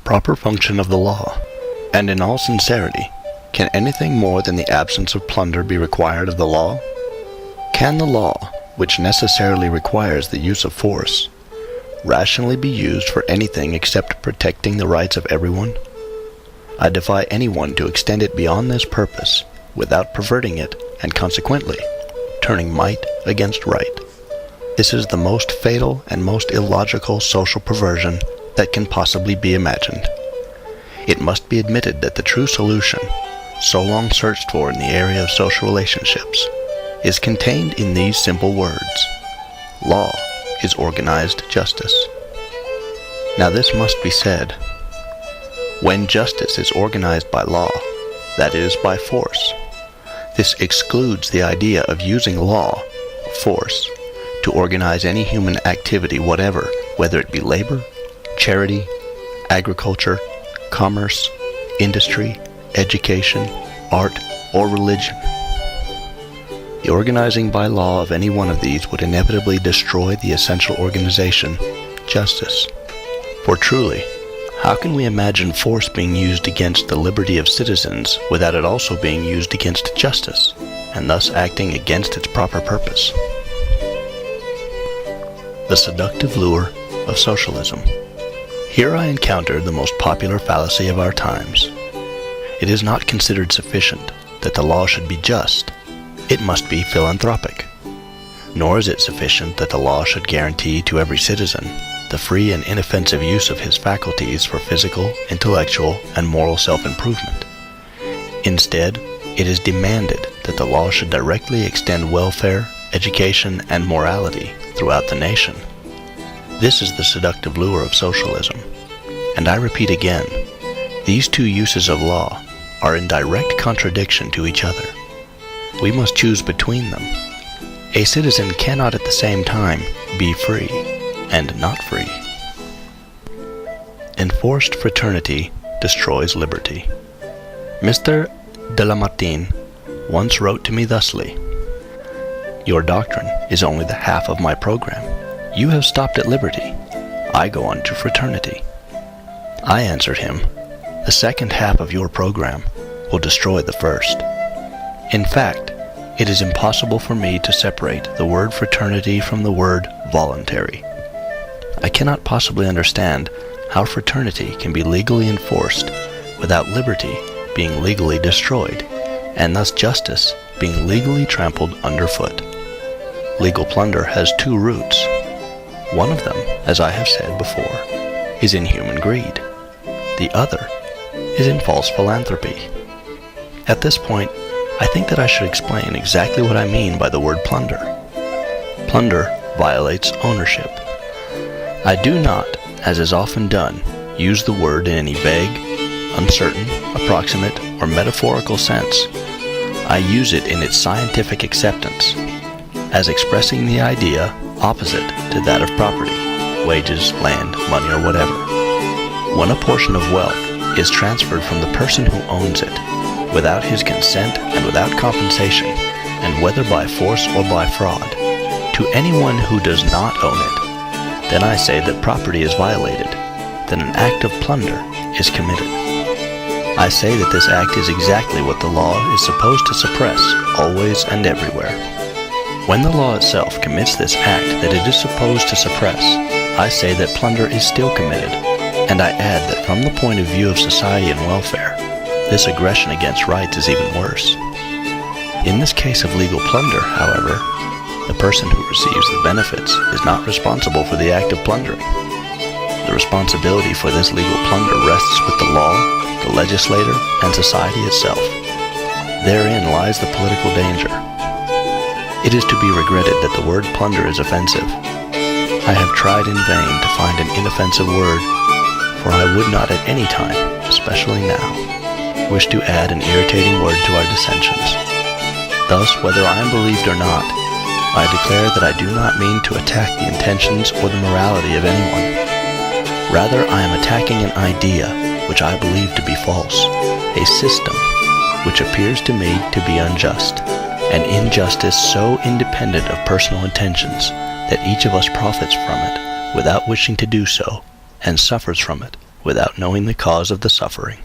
proper function of the law? And in all sincerity, can anything more than the absence of plunder be required of the law? Can the law, which necessarily requires the use of force, rationally be used for anything except protecting the rights of everyone? I defy anyone to extend it beyond this purpose without perverting it and consequently turning might against right. This is the most fatal and most illogical social perversion that can possibly be imagined. It must be admitted that the true solution, so long searched for in the area of social relationships, is contained in these simple words: law is organized justice. Now this must be said. When justice is organized by law, that is, by force, this excludes the idea of using law, force, to organize any human activity whatever, whether it be labor, charity, agriculture, commerce, industry, education, art, or religion. The organizing by law of any one of these would inevitably destroy the essential organization, justice. For truly, how can we imagine force being used against the liberty of citizens without it also being used against justice, and thus acting against its proper purpose? The seductive lure of socialism. Here I encounter the most popular fallacy of our times. It is not considered sufficient that the law should be just. It must be philanthropic. Nor is it sufficient that the law should guarantee to every citizen the free and inoffensive use of his faculties for physical, intellectual, and moral self-improvement. Instead, it is demanded that the law should directly extend welfare, education, and morality throughout the nation. This is the seductive lure of socialism. And I repeat again, these two uses of law are in direct contradiction to each other. We must choose between them. A citizen cannot at the same time be free and not free. Enforced fraternity destroys liberty. Mr. de Lamartine once wrote to me thusly: "Your doctrine is only the half of my program. You have stopped at liberty. I go on to fraternity." I answered him, "The second half of your program will destroy the first." In fact, it is impossible for me to separate the word fraternity from the word voluntary. I cannot possibly understand how fraternity can be legally enforced without liberty being legally destroyed, and thus justice being legally trampled underfoot. Legal plunder has two roots. One of them, as I have said before, is in human greed. The other is in false philanthropy. At this point, I think that I should explain exactly what I mean by the word plunder. Plunder violates ownership. I do not, as is often done, use the word in any vague, uncertain, approximate, or metaphorical sense. I use it in its scientific acceptance, as expressing the idea opposite to that of property, wages, land, money, or whatever. When a portion of wealth is transferred from the person who owns it, without his consent and without compensation, and whether by force or by fraud, to anyone who does not own it, then I say that property is violated, that an act of plunder is committed. I say that this act is exactly what the law is supposed to suppress, always and everywhere. When the law itself commits this act that it is supposed to suppress, I say that plunder is still committed, and I add that from the point of view of society and welfare, this aggression against rights is even worse. In this case of legal plunder, however, the person who receives the benefits is not responsible for the act of plundering. The responsibility for this legal plunder rests with the law, the legislator, and society itself. Therein lies the political danger. It is to be regretted that the word plunder is offensive. I have tried in vain to find an inoffensive word, for I would not at any time, especially now, wish to add an irritating word to our dissensions. Thus, whether I am believed or not, I declare that I do not mean to attack the intentions or the morality of anyone. Rather, I am attacking an idea which I believe to be false, a system which appears to me to be unjust, an injustice so independent of personal intentions that each of us profits from it without wishing to do so, and suffers from it without knowing the cause of the suffering.